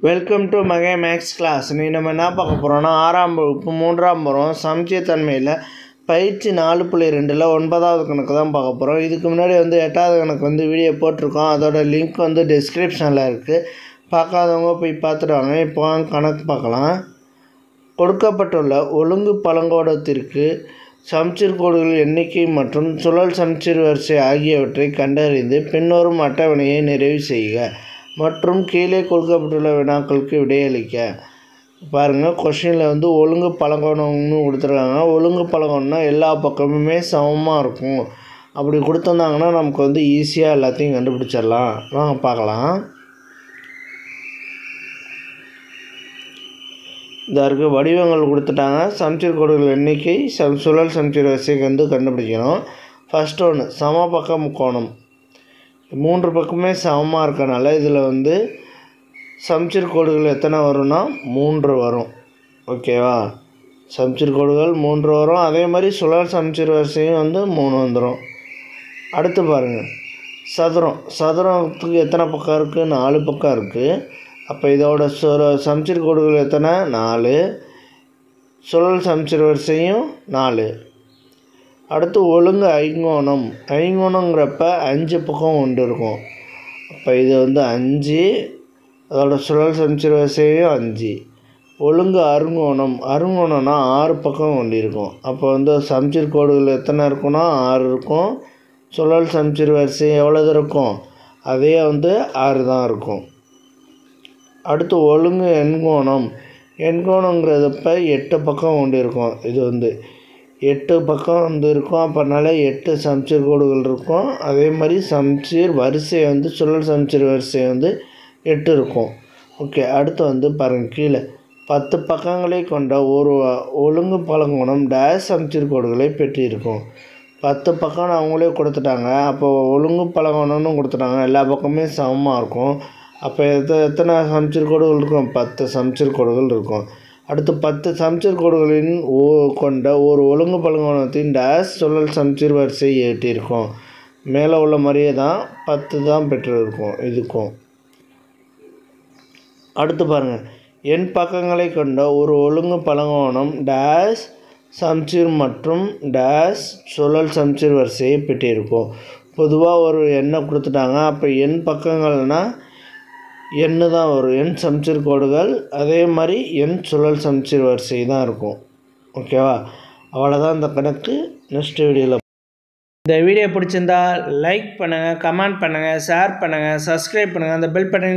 Welcome to மகே maths class. நீ நம்ம என்ன பார்க்க போகிறோன்னா 6ஆம் வகுப்பு 3ஆம் பருவம் சமச்சீர்தன்மையில் பயிற்சி 4.2ல் 9வது கணக்கு தான் பார்க்க போகிறோம். இதுக்கு முன்னாடி 8வது கணக்கு வீடியோ போட்டிருக்கோம். அதோட லிங்க் டிஸ்கிரிப்ஷனில் இருக்குது. பார்க்காதவங்க போய் பார்த்துட்டு வாங்க. இப்போ கணக்கு பார்க்கலாம். கொடுக்கப்பட்டுள்ள ஒழுங்கு பழங்கோடத்திற்கு சமச்சீர் கோடுகள் எண்ணிக்கை மற்றும் சுழல் சமச்சீர் வரிசை ஆகியவற்றை கண்டறிந்து பின்வரும் அட்டவணையை நிறைவு செய்க மற்றும் கீழே கொடுக்கப்பட்டுள்ள வினாக்களுக்கு விடையளிக்க. பாருங்கள், கொஷினில் ஒழுங்கு பழங்கோணம்னு கொடுத்துருக்காங்க. ஒழுங்கு பழங்கோணம்னா எல்லா பக்கமுமே சமமாக இருக்கும். அப்படி கொடுத்துருந்தாங்கன்னா நமக்கு ஈஸியாக எல்லாத்தையும் கண்டுபிடிச்சிடலாம். வாங்க பார்க்கலாம். இதற்கு வடிவங்கள் கொடுத்துட்டாங்க. சமச்சீர் கோடுகள் எண்ணிக்கை சுழல் சமச்சீர் வரிசை கண்டுபிடிக்கணும். ஃபஸ்ட்டு ஒன்று சமபக்க முக்கோணம். 3 பக்கமே சமமாக இருக்கனால இதில் சமச்சீர் கோடுகள் எத்தனை வரும்னா 3 வரும். ஓகேவா? சமச்சீர் கோடுகள் 3 வரும். அதே மாதிரி சுழல் சமச்சீர் வரிசையும் 3 வந்துடும். அடுத்து பாருங்கள், சதுரத்துக்கு எத்தனை பக்கம் இருக்குது? 4 பக்கம் இருக்குது. அப்போ இதோட சமச்சீர் கோடுகள் எத்தனை? 4. சுழல் சமச்சீர் வரிசையும் 4. அடுத்து ஒழுங்கு ஐங்கோணங்கிறப்ப 5 பக்கம் ஒன்று இருக்கும். அப்போ இது 5. அதோட சுழல் சமச்சீர் வரிசையும் 5. ஒழுங்கு அருங்கோணம்னா 6 பக்கம் ஒன்று இருக்கும். அப்போ சமச்சீர் கோடுகள் எத்தனை இருக்குன்னா 6 இருக்கும். சுழல் சமச்சீர் வரிசை எவ்வளவு இருக்கும்? அதே 6 தான் இருக்கும். அடுத்து ஒழுங்கு எண்கோணங்கிறப்ப 8 பக்கம் ஒன்று இருக்கும். இது 8 பக்கம் இருக்கும். அப்போனால 8 சமச்சீர் கோடுகள் இருக்கும். அதே மாதிரி சமச்சீர் வரிசை சுழல் சமச்சீர் வரிசை 8 இருக்கும். ஓகே. அடுத்து பாருங்கள், கீழே 10 பக்கங்களை கொண்ட ஒரு ஒழுங்கு பழங்கோணம் டேஷ் சமச்சீர் கோடுகளை பெற்றிருக்கும். 10 பக்கம் அவங்களே கொடுத்துட்டாங்க. அப்போ ஒழுங்கு பழங்கோணம்னு கொடுத்துட்டாங்க. எல்லா பக்கமே சமமாக இருக்கும். அப்போ எத்தனை சமச்சீர் கோடுகள் இருக்கும்? 10 சமச்சீர் கோடுகள் இருக்கும். அடுத்து 10 சமச்சீர் கோடுகளின் கொண்ட ஒரு ஒழுங்கு பழங்கோணத்தின் டேஷ் சுழல் சமச்சீர் வரிசை 8 இருக்கும். மேலே உள்ள மாதிரியே தான் 10 தான் பெற்றிருக்கும் இதுக்கும். அடுத்து பாருங்கள், எண் பக்கங்களை கொண்ட ஒரு ஒழுங்கு பழங்கோணம் டேஷ் சமச்சீர் மற்றும் டேஷ் சுழல் சமச்சீர் வரிசையை பெற்றிருக்கும். பொதுவாக ஒரு எண்ணை கொடுத்துட்டாங்க. அப்போ எண் பக்கங்கள்னால் எண்ணு தான் வரும். எண் சமச்சீர் கோடுகள் அதே மாதிரி எண் சுழல் சமச்சீர் வரிசை தான் இருக்கும். ஓகேவா? அவ்வளோதான் இந்த கணக்கு. நெக்ஸ்ட் வீடியோவில். இந்த வீடியோ பிடிச்சிருந்தா லைக் பண்ணுங்கள், கமெண்ட் பண்ணுங்கள், ஷேர் பண்ணுங்கள், சப்ஸ்கிரைப் பண்ணுங்கள். அந்த பெல் பட்டன்